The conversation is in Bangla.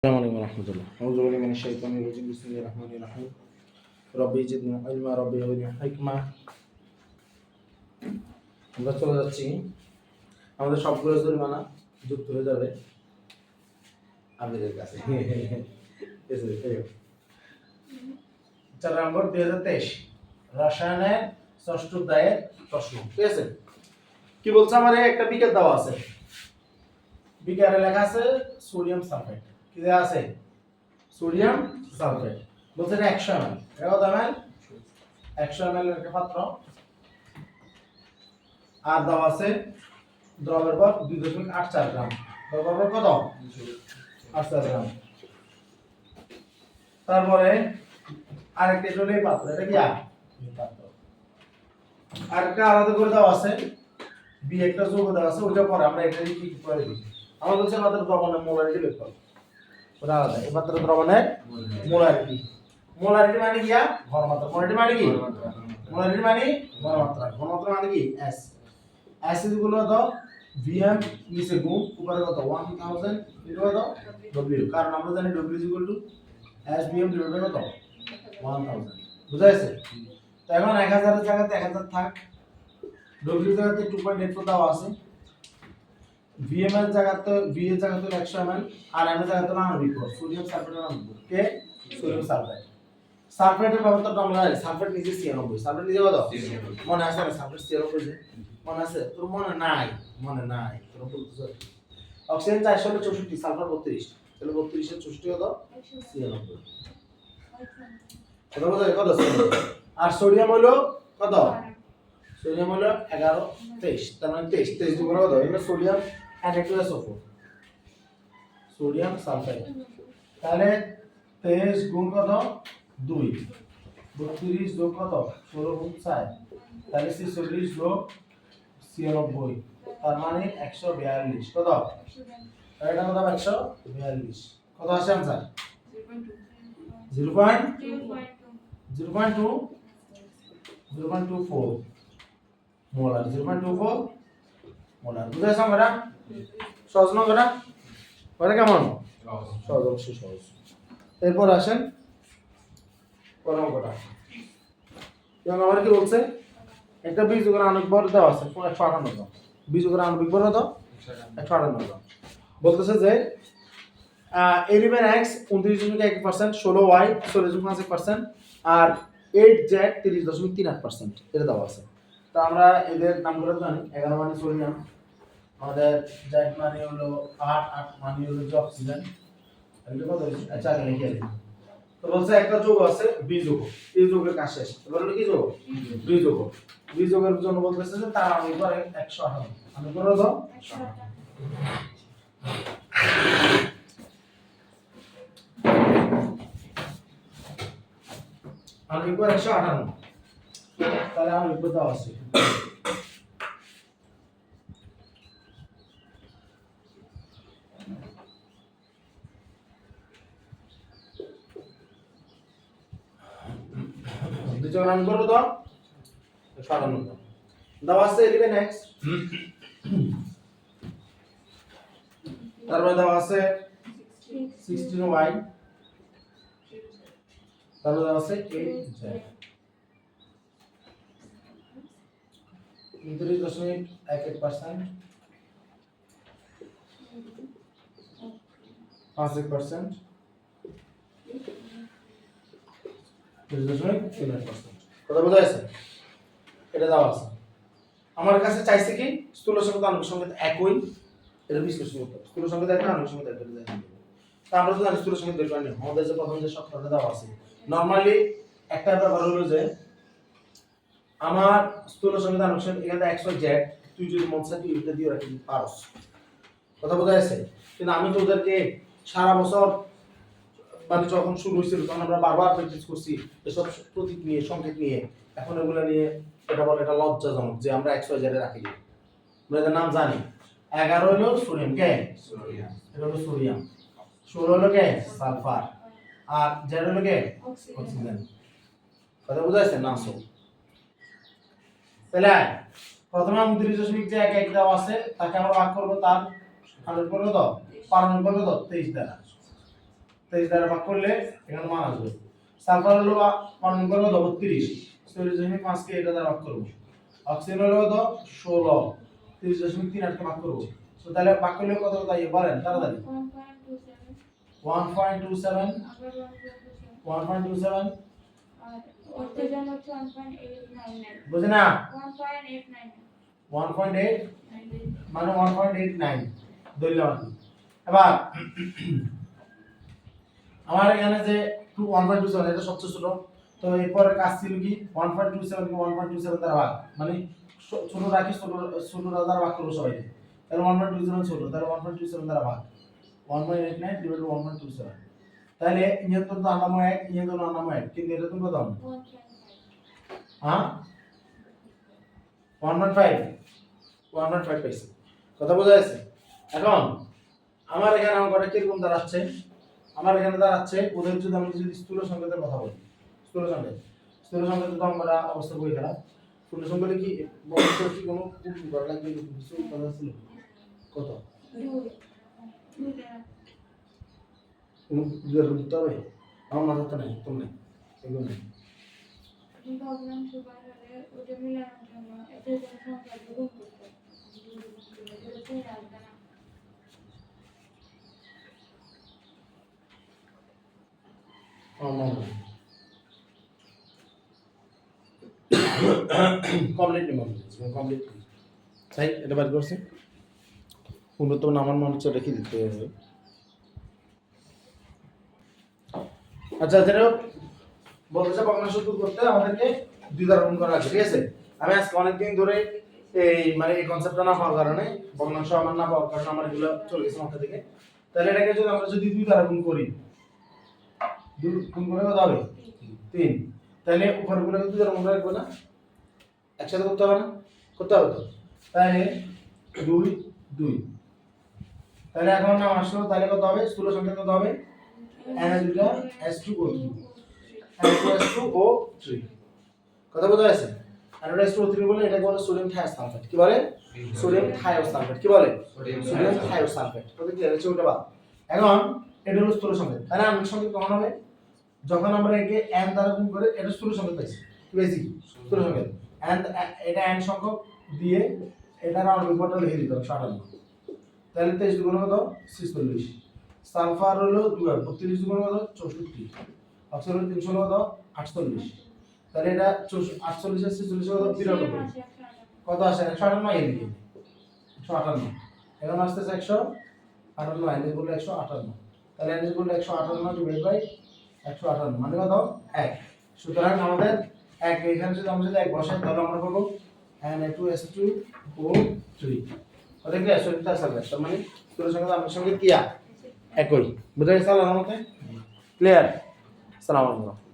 السلام عليكم ورحمة الله. أعوذ بالله من الشيطان الرجيم. بسم الله الرحمن الرحيم. ربي زدني علما ربي زدني حكمة. আমরা চলে যাচ্ছি আমাদের সবগুলো জরিমানা যুক্ত হয়ে যাবে আপনাদের কাছে। 4 নম্বর 2023 রসায়নের ষষ্ঠ অধ্যায়ের প্রশ্ন। ঠিক আছে, কি বলছে? আমার একটা বিকার দেওয়া আছে, বিকারে লেখা আছে সোডিয়াম সালফেট। কি দেওয়া আছে? Sodium sulphate. বলছে এটা 100 ml। এটা কত ml? 100 ml এর একটা পাত্র। আর দেওয়া আছে দ্রবের ভর 2.84 গ্রাম। দ্রবের ভর কত? 84 গ্রাম। তারপরে আরেকটা হলো এই পাত্র। এটা কি পাত্র। আরেকটা আলাদা করে দেওয়া আছে, বি একটা যৌগ দেওয়া আছে, ওইটা পরে আমরা এটা কি করে দিই। আমাদের হচ্ছে মাত্র দ্রবণের মোলারিটি বের করব। ওটা আলাদা। এই মাত্র দ্রবণের মোলারিটি। মোলারিটি মানে কি? ঘনমাত্রা। মোলারিটি মানে কি? মোলারিটি মানে ঘনমাত্রা। ঘনমাত্রা মানে কি? S. S is equal two VM নিচে গুণ উপরে কত 1000 ইনটু কত ডব্লিউ। কারণ আমরা জানি W is equal to S VM divided by কত 1000। বুঝা গেছে? তো এখন 1000 এর জায়গাতে 1000 থাক, ডব্লিউ এর জায়গাতে 2.84 দেওয়া আছে, ভিএম এর জায়গাতে ভি এর জায়গাতে 100 ml আর এম এর জায়গাতে 94 সোডিয়াম সালফেটের 94 কে সোডিয়াম সালফেট। সালফেটের ব্যবহারটা আমরা জানি, সালফেট নিজে 96। সালফেট নিজে কত? মনে আছে না? সালফেট 96 যে মনে আছে? তোর মনে নাই? মনে নাই তোর বলতেছ। Oxygen 464, sulphur 32। তাহলে 32 এর 64 কত? 96। কত বোঝায়? কত? আর সোডিয়াম হলো কত? সোডিয়াম হলো 11 23। তার মানে 23 দুগুণ কত? এটা সোডিয়াম H2SO4 সোডিয়াম সালফেট। তাহলে 23 গুণ কত? 2 32 যোগ কত? 16 গুণ 4, তাহলে 46 যোগ 96, তার মানে 142। কত? এটা কত? 142। কত আসে आंसर? 0.24 মোলার। 0.24 মোলার। বুঝাইছ আমরা? সহজ না আমরা? পরে কেমন? সহজ, অবশ্যই সহজ। এরপর আসেন পরের অঙ্কটা। এবং আমার কি বলছে? একটা বীজকের আণবিক ভর দেওয়া আছে 158 গ্রাম। বীজকের আণবিক ভর কত? 158 গ্রাম। বলতেছে যে এলিমেন্ট x 29.1%, 16y 40.5% আর 8z 30.38%। এটা দেওয়া আছে। তো আমরা এদের নামগুলো জানি। 11 মানে সোডিয়াম, আমাদের z মানে হলো 8 মানে হলো অক্সিজেন। এগুলো কত? আচ্ছা আগে লিখে দিই। তো বলছে একটা যৌগ আছে বি যৌগ। এই যৌগের কাজ শেষ। এবার হলো কি যৌগ? বি যৌগ। বি যৌগের জন্য বলতেছে যে তার আণবিক ভর 158। আমি করে দাও 158। আণবিক ভর 158। তাহলে আণবিক ভর দাও আছে দুজন আণবিক ভর কত? 158। দাও আছে 11x, তারপরে দাও আছে 16y, তারপরে দাও আছে 8z 29.11%, 5%, 30.38%। কথা বোঝা গেছে? এটা দাও আছে। আমার কাছে চাইছে কি স্থূল সংকেত আণবিক সংকেত একই, এটা বিশ্লেষণ করতে হবে। স্থূল সংকেত একই, আণবিক সংকেত একই। তা আমরা তো জানি স্থূল সংকেত বের করে নিই। আমাদের যে প্রথম যে সূত্রটা দেওয়া আছে, নরমালি একটা ব্যাপার হলো যে আমার স্থূল সংকেত আণবিক সংকেত এখানে x y z তুই যদি মন চাই তুই এটা দিয়ে রাখতে পারস। কথা বোঝা গেছে? কিন্তু আমি তো ওদেরকে সারা বছর মানে যখন শুরু হয়েছিল তখন আমরা বারবার প্র্যাকটিস করছি এসব প্রতীক নিয়ে, সংকেত নিয়ে। এখন এগুলো নিয়ে এটা বলে এটা লজ্জাজনক যে আমরা x y z এ রাখি দিই। আমরা এর নাম জানি। 11 হলো সোডিয়াম, কে সোডিয়াম, এটা হলো সোডিয়াম। 16 হলো কে সালফার, আর z হলো কে অক্সিজেন। কথা বোঝা যাচ্ছে না? সব তাহলে প্রথমে 29.1 দেওয়া আছে, তাকে আমরা ভাগ করব তার 100 করব তো পারমাণবিক ভর কত? 23 দ্বারা। 23 দ্বারা ভাগ করলে এখানে মান আসবে সালফার হলো পারমাণবিক ভর কত 32 40.5 কে এটা দ্বারা ভাগ করব অক্সিজেন হলো কত 16 30.38 কে ভাগ করব তো তাহলে ভাগ করলে কত তাই বলেন তাড়াতাড়ি 1.27 1.27 অর্ধজন হচ্ছে 1.899 বুঝে না 1.899 1.8 মানে 1.89 ধরলাম আর কি। এবার আমার এখানে যে 1.27 এটা সবচেয়ে ছোট তো এরপরে কাজ ছিল কি 1.27 কে 1.27 দ্বারা ভাগ মানে ছোট রাখি ছোট দ্বারা ভাগ করব সবাই তাহলে 1.27 ছোট তাহলে 1.27 দ্বারা ভাগ 1.89 ডিভাইড বাই 1.27 তাহলে নিয়ন্ত্রণ তো আনামো এক নিয়ন্ত্রণ আনামো এক কিন্তু এটা তুমি কত হ্যাঁ 1.5 পাইছে কথা বোঝা যাচ্ছে এখন আমার এখানে অঙ্কটা কিরকম দাঁড়াচ্ছে আমার এখানে দাঁড়াচ্ছে ওদের যদি আমি যদি স্থূল সংকেতের কথা বলি স্থূল সংকেতের তো অঙ্কটা অবস্থা খুবই খারাপ স্থূল সংকেতে কি বলতে কি কোনো খুব ভালো লাগবে কিছু কথা ছিল কত তবে আমার মাথাতে নাই তোর নাই এগুলো নেই ভগ্নাংশ বাইরে ওটা মিলানোর জন্য এটা সংখ্যা গুণ করতে এটাই আসবে না কমপ্লিট তাই এটা বাদ করছি উন্নত আমার মনে হচ্ছে রেখে দিতে হবে আচ্ছা যেটা বলতেছে ভগ্নাংশ দূর করতে আমাদেরকে দুই দ্বারা গুণ করা আছে ঠিক আছে আমি আজকে অনেকদিন ধরে এই মানে এই কনসেপ্টটা না পাওয়ার কারণে ভগ্নাংশ আমার না পাওয়ার কারণে আমার এগুলো চলে গেছে মাথা থেকে তাহলে এটাকে যদি আমরা যদি দুই দ্বারা গুণ করি গুণ করে কত হবে 3 তাহলে উপরগুলো দুই দ্বারা গুণ রাখবো না একসাথে করতে হবে না করতে হবে তো তাহলে 2 2 তাহলে এখন নাম আসলো তাহলে কত হবে স্থূল সংখ্যা কত হবে Na2S2O3 Na2S2O3 কথা বোঝা যাচ্ছে Na2S2O3 বলে এটা বলে সোডিয়াম থায়োসালফেট কি বলে সোডিয়াম থায়োসালফেট কি বলে সোডিয়াম থায়োসালফেট কত কি আছে ওটা বাদ এখন এটা হলো স্থূল সংকেত তাহলে আণবিক সংকেত কখন হবে যখন আমরা একে n দ্বারা গুণ করে এটা স্থূল সংকেত পাইছি কি পাইছি স্থূল সংকেত n এটা n সংখ্যক দিয়ে এটার আণবিক ভরটা লিখে দিতে হবে 57 তাহলে 23 গুণ কত 46 সালফার হলো 32 গুণ কত 64 অক্সিজেন 300 কত 48 তাহলে এটা 48 আছে 46 কত 93 কত আসে 158 এদিকে 158 এখন আসতেছে 158 এনে বললে 158 তাহলে এনে বললে 158 ডিভাইড বাই 158 মানে কত 1 সুতরাং আমাদের 1 এখানে যদি আমরা যদি 1 বসাই তাহলে আমরা পাবো Na2S2O3 কত কি আসলে এটা আসলে তার মানে স্থূল সংকেত আণবিক সংকেত কি একই বুঝা গেছে আল্লাহর মতে ক্লিয়ার আসসালামু আলাইকুম